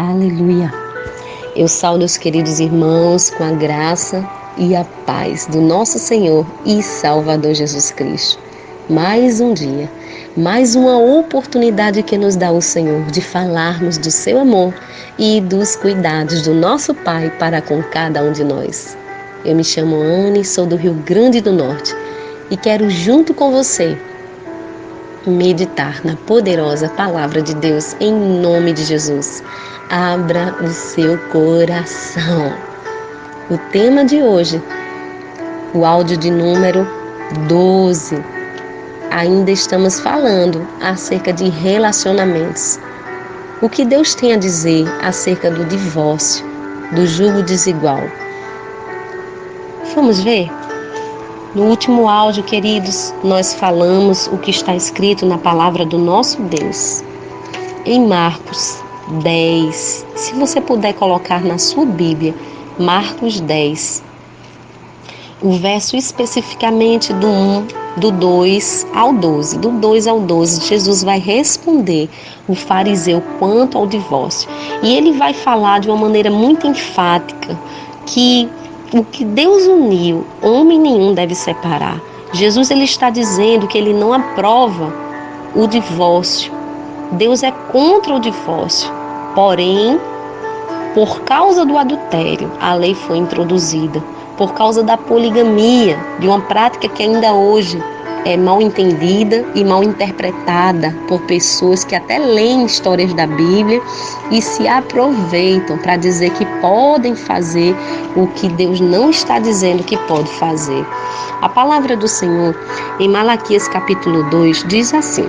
Aleluia! Eu saúdo os queridos irmãos com a graça e a paz do nosso Senhor e Salvador Jesus Cristo. Mais um dia, mais uma oportunidade que nos dá o Senhor de falarmos do seu amor e dos cuidados do nosso Pai para com cada um de nós. Eu me chamo Anne, sou do Rio Grande do Norte e quero junto com você meditar na poderosa palavra de Deus em nome de Jesus. Abra o seu coração. O tema de hoje, o áudio de número 12. Ainda estamos falando acerca de relacionamentos. O que Deus tem a dizer acerca do divórcio, do jugo desigual? Vamos ver? No último áudio, queridos, nós falamos o que está escrito na palavra do nosso Deus. Em Marcos 10, se você puder colocar na sua Bíblia, Marcos 10, o verso especificamente do 2 ao 12. Do 2 ao 12, Jesus vai responder o fariseu quanto ao divórcio. E ele vai falar de uma maneira muito enfática que o que Deus uniu, homem nenhum deve separar. Jesus ele está dizendo que ele não aprova o divórcio. Deus é contra o divórcio. Porém, por causa do adultério, a lei foi introduzida. Por causa da poligamia, de uma prática que ainda hoje é mal entendida e mal interpretada por pessoas que até leem histórias da Bíblia e se aproveitam para dizer que podem fazer o que Deus não está dizendo que pode fazer. A palavra do Senhor em Malaquias capítulo 2 diz assim: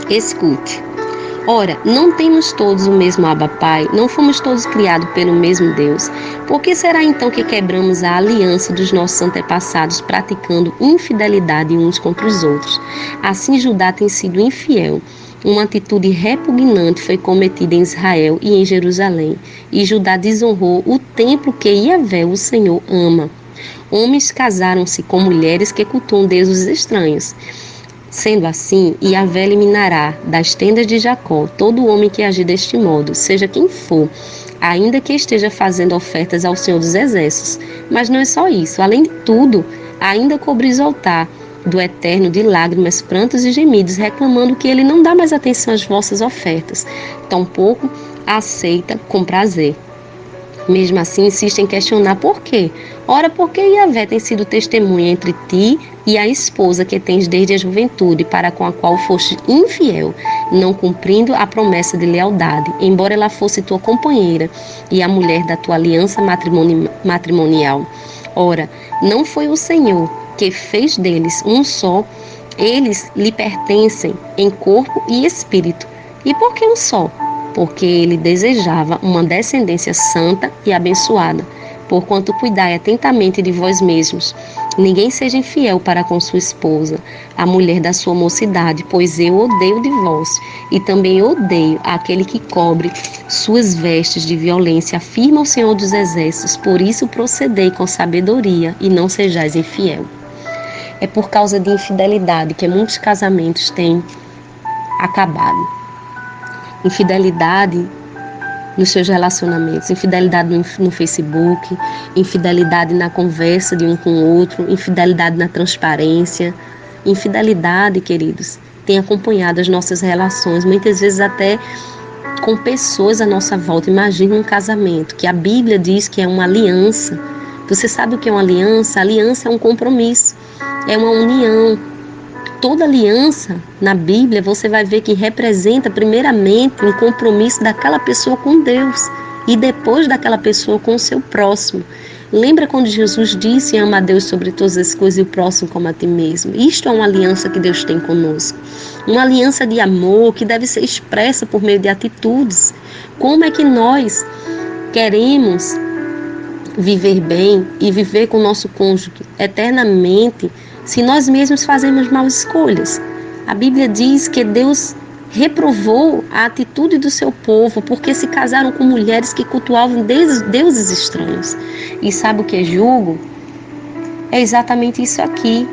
escute. Ora, não temos todos o mesmo Abba Pai, não fomos todos criados pelo mesmo Deus. Por que será então que quebramos a aliança dos nossos antepassados, praticando infidelidade uns contra os outros? Assim Judá tem sido infiel. Uma atitude repugnante foi cometida em Israel e em Jerusalém, e Judá desonrou o templo que Yahvé, o Senhor, ama. Homens casaram-se com mulheres que cultuam deuses estranhos. Sendo assim, Yahvé eliminará das tendas de Jacó todo homem que agir deste modo, seja quem for, ainda que esteja fazendo ofertas ao Senhor dos Exércitos. Mas não é só isso, além de tudo, ainda cobris o altar do Eterno de lágrimas, prantos e gemidos, reclamando que ele não dá mais atenção às vossas ofertas, tampouco aceita com prazer. Mesmo assim, insiste em questionar por quê. Ora, porque Yahvé tem sido testemunha entre ti e a esposa que tens desde a juventude, para com a qual foste infiel, não cumprindo a promessa de lealdade, embora ela fosse tua companheira e a mulher da tua aliança matrimonial. Ora, não foi o Senhor que fez deles um só, eles lhe pertencem em corpo e espírito. E por que um só? Porque ele desejava uma descendência santa e abençoada. Porquanto cuidai atentamente de vós mesmos, ninguém seja infiel para com sua esposa, a mulher da sua mocidade, pois eu odeio o divórcio, e também odeio aquele que cobre suas vestes de violência, afirma o Senhor dos Exércitos. Por isso procedei com sabedoria e não sejais infiel. É por causa de infidelidade que muitos casamentos têm acabado. Infidelidade nos seus relacionamentos, infidelidade no Facebook, infidelidade na conversa de um com o outro, infidelidade na transparência. Infidelidade, queridos, tem acompanhado as nossas relações, muitas vezes até com pessoas à nossa volta. Imagine um casamento, que a Bíblia diz que é uma aliança. Você sabe o que é uma aliança? A aliança é um compromisso, é uma união. Toda aliança na Bíblia você vai ver que representa primeiramente um compromisso daquela pessoa com Deus e depois daquela pessoa com o seu próximo. Lembra quando Jesus disse: ama a Deus sobre todas as coisas e o próximo como a ti mesmo? Isto é uma aliança que Deus tem conosco. Uma aliança de amor que deve ser expressa por meio de atitudes. Como é que nós queremos viver bem e viver com o nosso cônjuge eternamente se nós mesmos fazemos maus escolhas? A Bíblia diz que Deus reprovou a atitude do seu povo porque se casaram com mulheres que cultuavam deuses estranhos. E sabe o que é jugo? É exatamente isso aqui.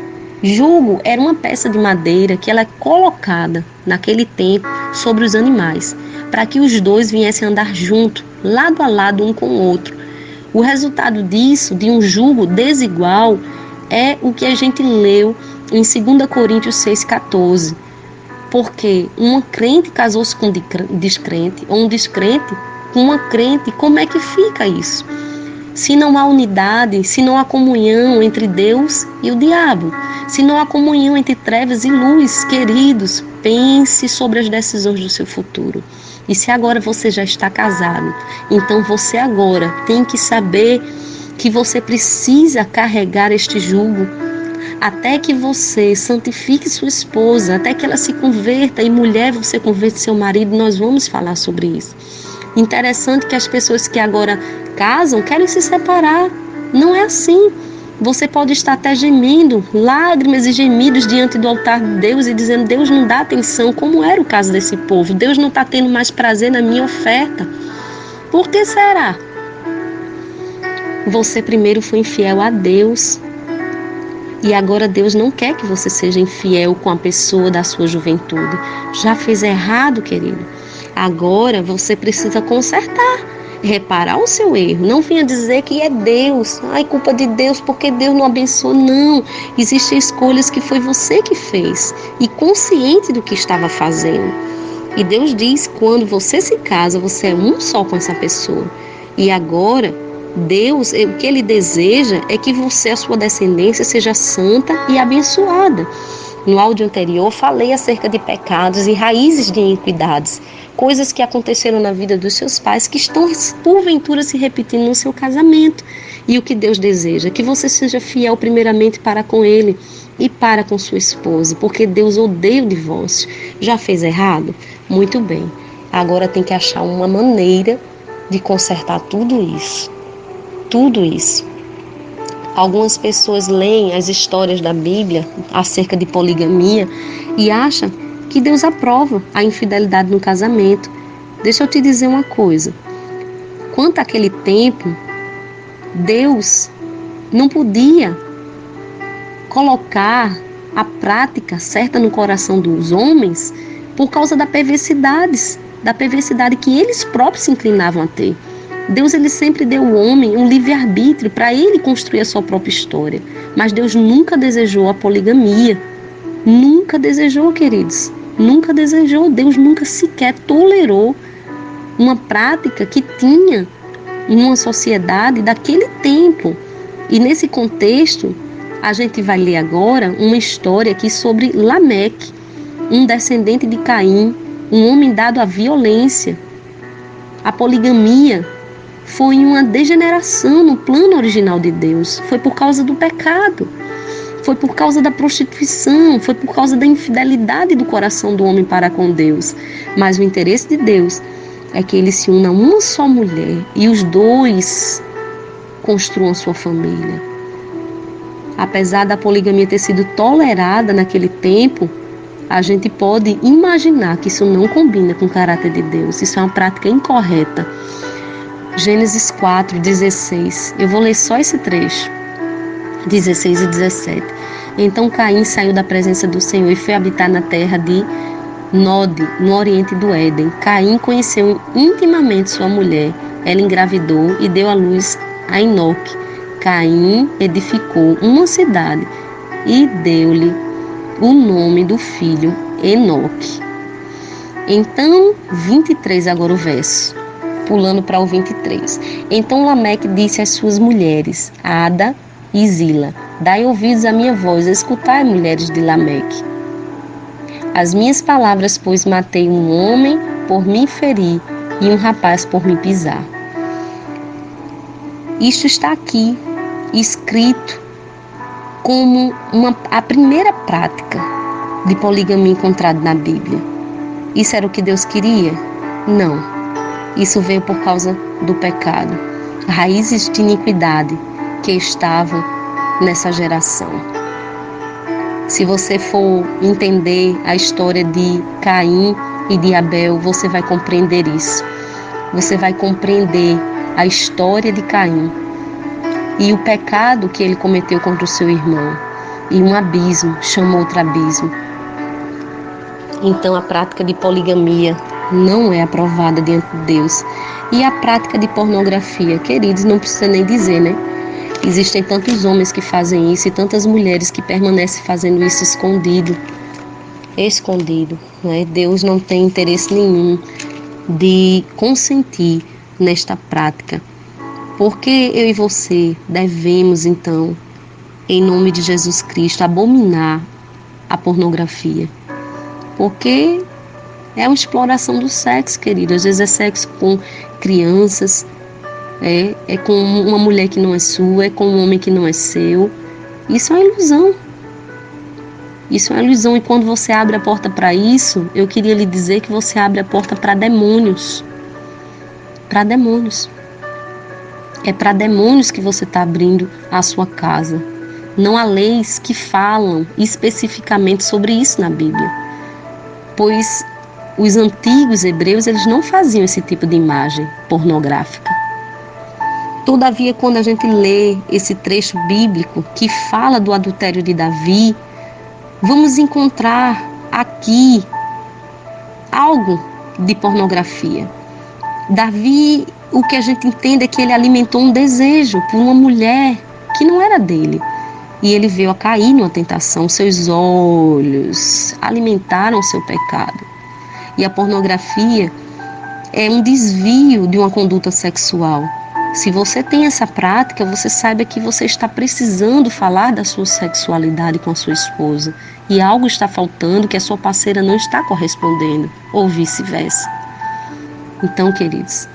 Jugo era uma peça de madeira que ela é colocada naquele tempo sobre os animais, para que os dois viessem andar junto, lado a lado um com o outro. O resultado disso, de um jugo desigual, é o que a gente leu em 2 Coríntios 6,14. Porque uma crente casou-se com um descrente, ou um descrente com uma crente, como é que fica isso? Se não há unidade, se não há comunhão entre Deus e o diabo, se não há comunhão entre trevas e luz, queridos, pense sobre as decisões do seu futuro. E se agora você já está casado, então você agora tem que saber que você precisa carregar este jugo até que você santifique sua esposa, até que ela se converta, e mulher, você converte seu marido. Nós vamos falar sobre isso. Interessante que as pessoas que agora casam querem se separar. Não é assim. Você pode estar até gemendo, lágrimas e gemidos diante do altar de Deus e dizendo: Deus não dá atenção, como era o caso desse povo. Deus não está tendo mais prazer na minha oferta. Por que será? Você primeiro foi infiel a Deus. E agora Deus não quer que você seja infiel com a pessoa da sua juventude. Já fez errado, querido. Agora você precisa consertar, reparar o seu erro. Não venha dizer que é Deus. Ai, culpa de Deus porque Deus não abençoou. Não. Existem escolhas que foi você que fez e consciente do que estava fazendo. E Deus diz: quando você se casa, você é um só com essa pessoa. E agora Deus, o que Ele deseja é que você, a sua descendência, seja santa e abençoada. No áudio anterior, falei acerca de pecados e raízes de iniquidades, coisas que aconteceram na vida dos seus pais que estão, porventura, se repetindo no seu casamento. E o que Deus deseja? Que você seja fiel primeiramente para com Ele e para com sua esposa, porque Deus odeia o divórcio. Já fez errado? Muito bem. Agora tem que achar uma maneira de consertar tudo isso. Tudo isso. Algumas pessoas leem as histórias da Bíblia acerca de poligamia e acham que Deus aprova a infidelidade no casamento. Deixa eu te dizer uma coisa. Quanto àquele tempo, Deus não podia colocar a prática certa no coração dos homens por causa da perversidade que eles próprios se inclinavam a ter. Deus, ele sempre deu ao homem um livre-arbítrio para ele construir a sua própria história. Mas Deus nunca desejou a poligamia. Nunca desejou, queridos. Nunca desejou. Deus nunca sequer tolerou uma prática que tinha em uma sociedade daquele tempo. E nesse contexto, a gente vai ler agora uma história aqui sobre Lameque, um descendente de Caim, um homem dado à violência. A poligamia foi uma degeneração no plano original de Deus. Foi por causa do pecado. Foi por causa da prostituição. Foi por causa da infidelidade do coração do homem para com Deus. Mas o interesse de Deus é que ele se una a uma só mulher e os dois construam sua família. Apesar da poligamia ter sido tolerada naquele tempo, a gente pode imaginar que isso não combina com o caráter de Deus. Isso é uma prática incorreta. Gênesis 4:16. Eu vou ler só esse trecho, 16 e 17. Então Caim saiu da presença do Senhor e foi habitar na terra de Nod, no oriente do Éden. Caim conheceu intimamente sua mulher. Ela engravidou e deu à luz a Enoque. Caim edificou uma cidade e deu-lhe o nome do filho Enoque. Então, 23 agora o verso. Pulando para o 23. Então Lameque disse às suas mulheres, Ada e Zila: dai ouvidos à minha voz, escutai, mulheres de Lameque. As minhas palavras, pois matei um homem por me ferir e um rapaz por me pisar. Isto está aqui, escrito como a primeira prática de poligamia encontrada na Bíblia. Isso era o que Deus queria? Não. Isso veio por causa do pecado, raízes de iniquidade que estavam nessa geração. Se você for entender a história de Caim e de Abel, você vai compreender isso. Você vai compreender a história de Caim e o pecado que ele cometeu contra o seu irmão. E um abismo chamou outro abismo. Então a prática de poligamia não é aprovada diante de Deus. E a prática de pornografia, queridos, não precisa nem dizer, né? Existem tantos homens que fazem isso e tantas mulheres que permanecem fazendo isso escondido, né? Deus não tem interesse nenhum de consentir nesta prática. Porque eu e você devemos, então, em nome de Jesus Cristo, abominar a pornografia. Porque é uma exploração do sexo, querido. Às vezes é sexo com crianças, é com uma mulher que não é sua, é com um homem que não é seu. Isso é uma ilusão. Isso é uma ilusão. E quando você abre a porta para isso, eu queria lhe dizer que você abre a porta para demônios. Para demônios. É para demônios que você está abrindo a sua casa. Não há leis que falam especificamente sobre isso na Bíblia. Pois os antigos hebreus, eles não faziam esse tipo de imagem pornográfica. Todavia, quando a gente lê esse trecho bíblico que fala do adultério de Davi, vamos encontrar aqui algo de pornografia. Davi, o que a gente entende é que ele alimentou um desejo por uma mulher que não era dele. E ele veio a cair numa tentação. Seus olhos alimentaram o seu pecado. E a pornografia é um desvio de uma conduta sexual. Se você tem essa prática, você saiba que você está precisando falar da sua sexualidade com a sua esposa. E algo está faltando que a sua parceira não está correspondendo, ou vice-versa. Então, queridos,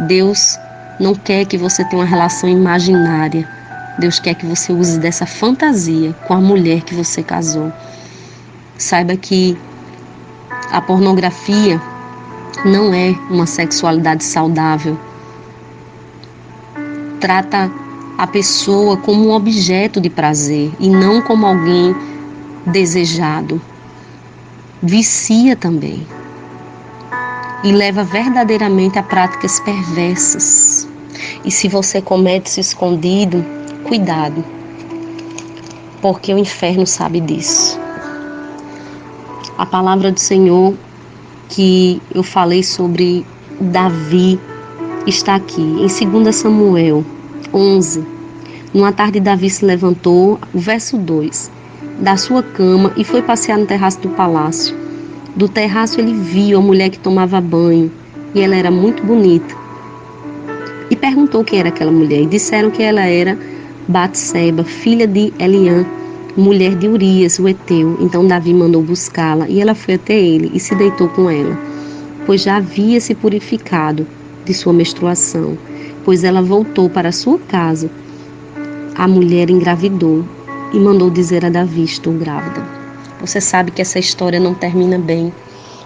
Deus não quer que você tenha uma relação imaginária. Deus quer que você use dessa fantasia com a mulher que você casou. Saiba que a pornografia não é uma sexualidade saudável. Trata a pessoa como um objeto de prazer e não como alguém desejado. Vicia também. E leva verdadeiramente a práticas perversas. E se você comete isso escondido, cuidado, porque o inferno sabe disso. A palavra do Senhor que eu falei sobre Davi está aqui, em 2 Samuel 11. Numa tarde Davi se levantou, o verso 2, da sua cama e foi passear no terraço do palácio. Do terraço ele viu a mulher que tomava banho e ela era muito bonita. E perguntou quem era aquela mulher e disseram que ela era Batseba, filha de Eliã, mulher de Urias, o heteu. Então Davi mandou buscá-la e ela foi até ele e se deitou com ela, pois já havia se purificado de sua menstruação. Pois ela voltou para sua casa. A mulher engravidou e mandou dizer a Davi: estou grávida. Você sabe que essa história não termina bem.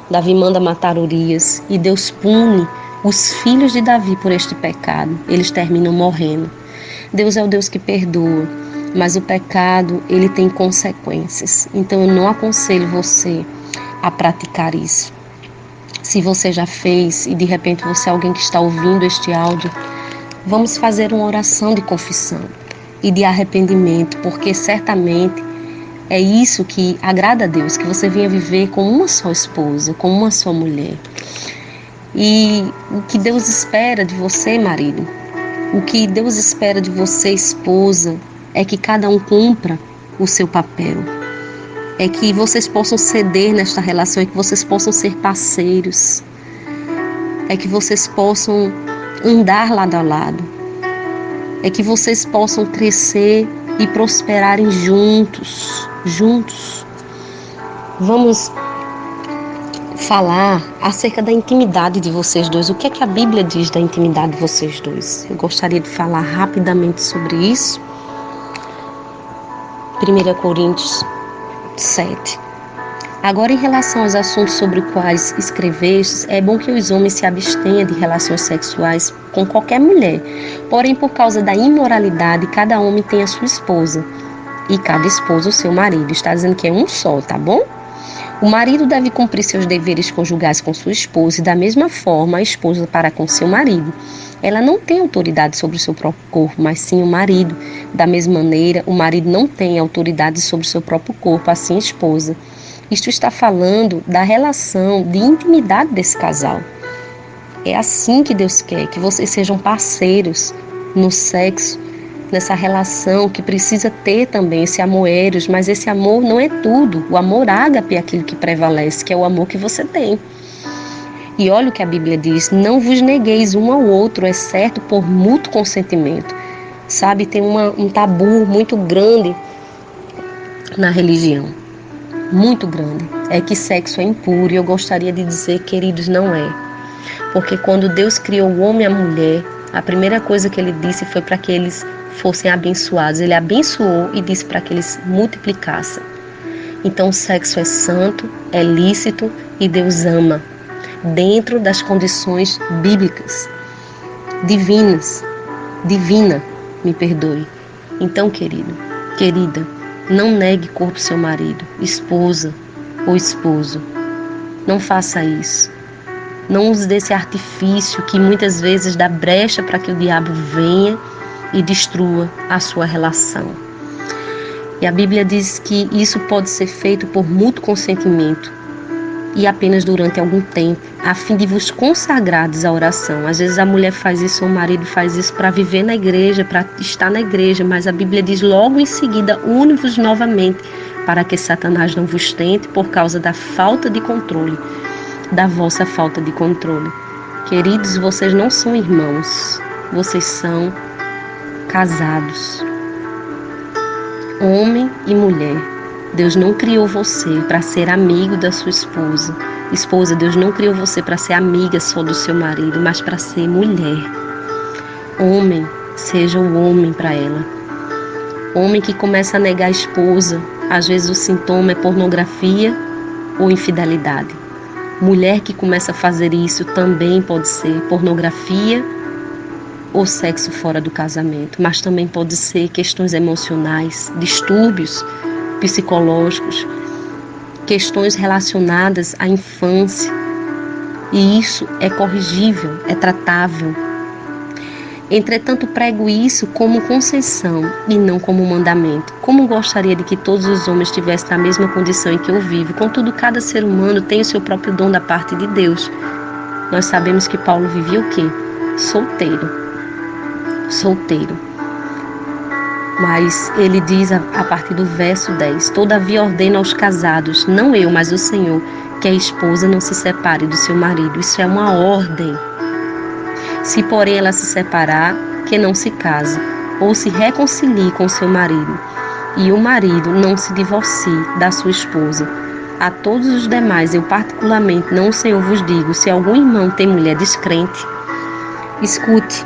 Davi manda matar Urias e Deus pune os filhos de Davi por este pecado. Eles terminam morrendo. Deus é o Deus que perdoa, mas o pecado, ele tem consequências. Então eu não aconselho você a praticar isso. Se você já fez e de repente você é alguém que está ouvindo este áudio, vamos fazer uma oração de confissão e de arrependimento, porque certamente é isso que agrada a Deus, que você venha viver com uma só esposa, com uma só mulher. E o que Deus espera de você, marido, o que Deus espera de você, esposa, é que cada um cumpra o seu papel. É que vocês possam ceder nesta relação, é que vocês possam ser parceiros. É que vocês possam andar lado a lado. É que vocês possam crescer e prosperarem juntos. Vamos falar acerca da intimidade de vocês dois. O que é que a Bíblia diz da intimidade de vocês dois? Eu gostaria de falar rapidamente sobre isso. 1 Coríntios 7. Agora, em relação aos assuntos sobre os quais escrevestes, é bom que os homens se abstenham de relações sexuais com qualquer mulher. Porém, por causa da imoralidade, cada homem tem a sua esposa e cada esposa o seu marido. Está dizendo que é um só, tá bom? O marido deve cumprir seus deveres conjugais com sua esposa e da mesma forma a esposa para com seu marido. Ela não tem autoridade sobre o seu próprio corpo, mas sim o marido. Da mesma maneira, o marido não tem autoridade sobre o seu próprio corpo, assim a esposa. Isto está falando da relação de intimidade desse casal. É assim que Deus quer, que vocês sejam parceiros no sexo, nessa relação que precisa ter também esse amor eros, mas esse amor não é tudo. O amor ágape é aquilo que prevalece, que é o amor que você tem. E olha o que a Bíblia diz: não vos negueis um ao outro, exceto por mútuo consentimento. Sabe, tem um tabu muito grande na religião, muito grande. É que sexo é impuro, e eu gostaria de dizer, queridos, não é. Porque quando Deus criou o homem e a mulher, a primeira coisa que ele disse foi para que eles fossem abençoados. Ele abençoou e disse para que eles multiplicassem. Então o sexo é santo, é lícito e Deus ama, dentro das condições bíblicas, divina, me perdoe. Então, querido, querida, não negue corpo ao seu marido, esposa ou esposo. Não faça isso. Não use desse artifício que muitas vezes dá brecha para que o diabo venha e destrua a sua relação. E a Bíblia diz que isso pode ser feito por mútuo consentimento e apenas durante algum tempo, a fim de vos consagrardes à oração. Às vezes a mulher faz isso, o marido faz isso para viver na igreja, para estar na igreja, mas a Bíblia diz logo em seguida: une-vos novamente, para que Satanás não vos tente por causa da falta de controle, da vossa falta de controle. Queridos, vocês não são irmãos, vocês são casados, homem e mulher. Deus não criou você para ser amigo da sua esposa. Esposa, Deus não criou você para ser amiga só do seu marido, mas para ser mulher. Homem, seja o homem para ela. Homem que começa a negar a esposa, às vezes o sintoma é pornografia ou infidelidade. Mulher que começa a fazer isso também pode ser pornografia ou sexo fora do casamento, mas também pode ser questões emocionais, distúrbios psicológicos, questões relacionadas à infância. E isso é corrigível, é tratável. Entretanto, prego isso como concessão e não como mandamento. Como gostaria de que todos os homens tivessem a mesma condição em que eu vivo. Contudo, cada ser humano tem o seu próprio dom da parte de Deus. Nós sabemos que Paulo vivia o quê? Solteiro. Mas ele diz a partir do verso 10: todavia ordeno aos casados, não eu, mas o Senhor, que a esposa não se separe do seu marido. Isso é uma ordem. Se porém ela se separar, que não se case, ou se reconcilie com seu marido, e o marido não se divorcie da sua esposa. A todos os demais, eu particularmente, não o Senhor vos digo: se algum irmão tem mulher descrente, escute,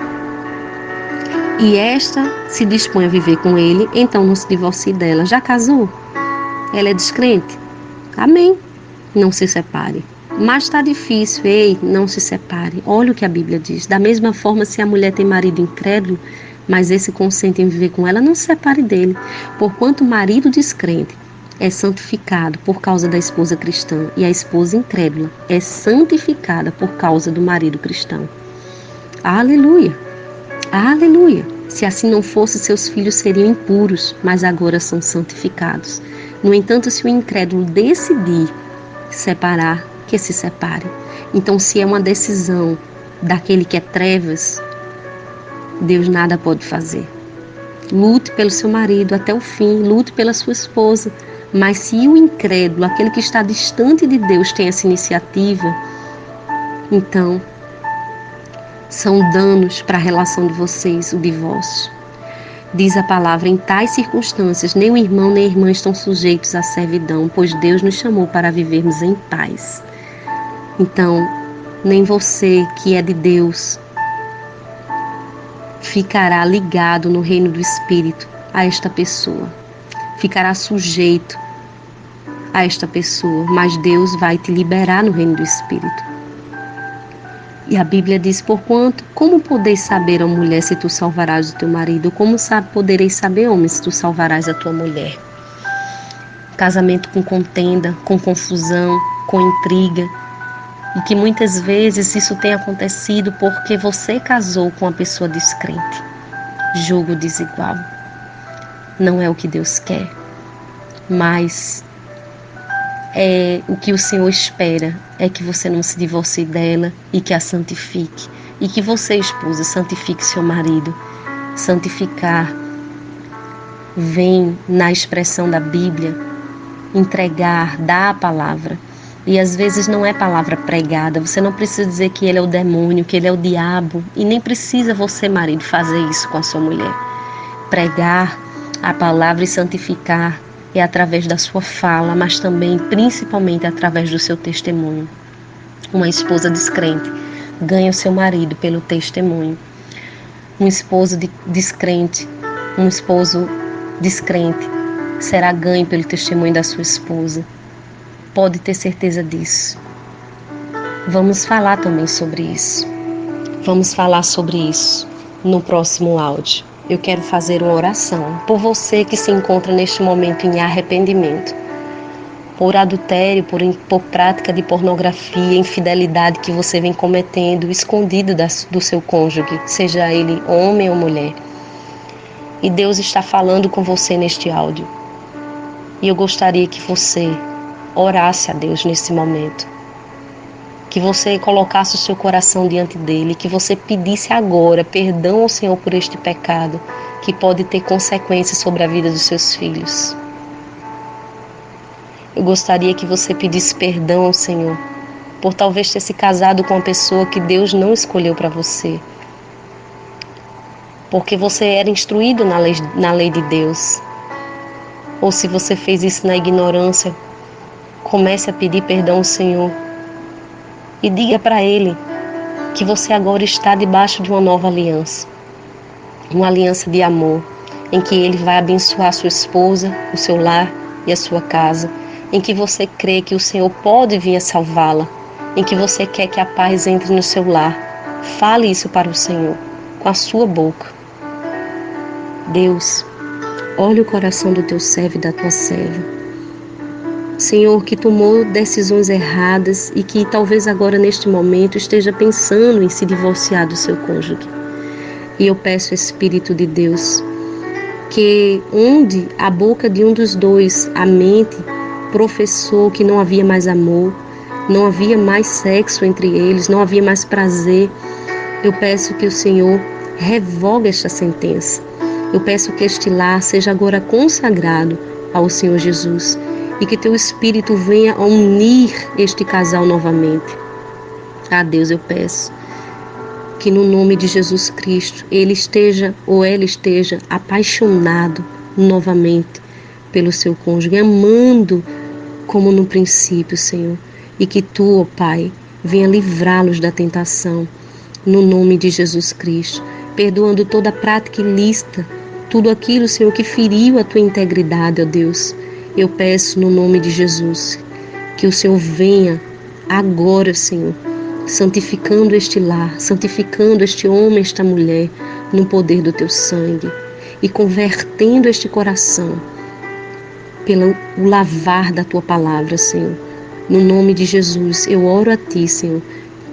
e esta se dispõe a viver com ele, então não se divorcie dela. Já casou? Ela é descrente? Amém. Não se separe. Mas está difícil, ei, não se separe. Olha o que a Bíblia diz. Da mesma forma, se a mulher tem marido incrédulo, mas esse consente em viver com ela, não se separe dele. Porquanto o marido descrente é santificado por causa da esposa cristã, e a esposa incrédula é santificada por causa do marido cristão. Aleluia! Aleluia! Se assim não fosse, seus filhos seriam impuros, mas agora são santificados. No entanto, se o incrédulo decidir separar, que se separe. Então, se é uma decisão daquele que é trevas, Deus nada pode fazer. Lute pelo seu marido até o fim, lute pela sua esposa. Mas se o incrédulo, aquele que está distante de Deus, tem essa iniciativa, então são danos para a relação de vocês, o divórcio. Diz a palavra: em tais circunstâncias, nem o irmão nem a irmã estão sujeitos à servidão, pois Deus nos chamou para vivermos em paz. Então, nem você que é de Deus ficará ligado no reino do Espírito a esta pessoa, ficará sujeito a esta pessoa, mas Deus vai te liberar no reino do Espírito. E a Bíblia diz: porquanto, como podeis saber, ó mulher, se tu salvarás o teu marido? Como podereis saber, homem, se tu salvarás a tua mulher? Casamento com contenda, com confusão, com intriga. E que muitas vezes isso tem acontecido porque você casou com uma pessoa descrente. Jogo desigual. Não é o que Deus quer. Mas o que o Senhor espera é que você não se divorcie dela e que a santifique. E que você, esposa, santifique seu marido. Santificar vem na expressão da Bíblia, entregar, dar a palavra. E às vezes não é palavra pregada, você não precisa dizer que ele é o demônio, que ele é o diabo, e nem precisa você, marido, fazer isso com a sua mulher. Pregar a palavra e santificar é através da sua fala, mas também, principalmente, através do seu testemunho. Uma esposa descrente ganha o seu marido pelo testemunho. Um esposo descrente, um esposo descrente será ganho pelo testemunho da sua esposa. Pode ter certeza disso. Vamos falar também sobre isso. Vamos falar sobre isso no próximo áudio. Eu quero fazer uma oração por você que se encontra neste momento em arrependimento. Por adultério, por prática de pornografia, infidelidade que você vem cometendo, escondido do seu cônjuge, seja ele homem ou mulher. E Deus está falando com você neste áudio. E eu gostaria que você orasse a Deus nesse momento. Que você colocasse o seu coração diante dele, que você pedisse agora perdão ao Senhor por este pecado, que pode ter consequências sobre a vida dos seus filhos. Eu gostaria que você pedisse perdão ao Senhor, por talvez ter se casado com uma pessoa que Deus não escolheu para você. Porque você era instruído na lei de Deus. Ou se você fez isso na ignorância, comece a pedir perdão ao Senhor. E diga para Ele que você agora está debaixo de uma nova aliança. Uma aliança de amor, em que Ele vai abençoar a sua esposa, o seu lar e a sua casa. Em que você crê que o Senhor pode vir a salvá-la. Em que você quer que a paz entre no seu lar. Fale isso para o Senhor, com a sua boca. Deus, olha o coração do teu servo e da tua serva. Senhor, que tomou decisões erradas e que talvez agora neste momento esteja pensando em se divorciar do seu cônjuge. E eu peço, Espírito de Deus, que onde a boca de um dos dois, a mente, professou que não havia mais amor, não havia mais sexo entre eles, não havia mais prazer, eu peço que o Senhor revogue esta sentença. Eu peço que este lar seja agora consagrado ao Senhor Jesus e que teu Espírito venha a unir este casal novamente. Ah, Deus, eu peço que no nome de Jesus Cristo ele esteja ou ela esteja apaixonado novamente pelo seu cônjuge, amando como no princípio, Senhor, e que tu, ó Pai, venha livrá-los da tentação, no nome de Jesus Cristo, perdoando toda prática ilícita, tudo aquilo, Senhor, que feriu a tua integridade, ó Deus. Eu peço no nome de Jesus que o Senhor venha agora, Senhor, santificando este lar, santificando este homem, esta mulher, no poder do teu sangue e convertendo este coração pelo lavar da tua palavra, Senhor. No nome de Jesus, eu oro a ti, Senhor,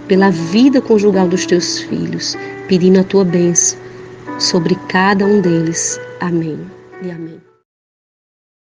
pela vida conjugal dos teus filhos, pedindo a tua bênção sobre cada um deles. Amém e amém.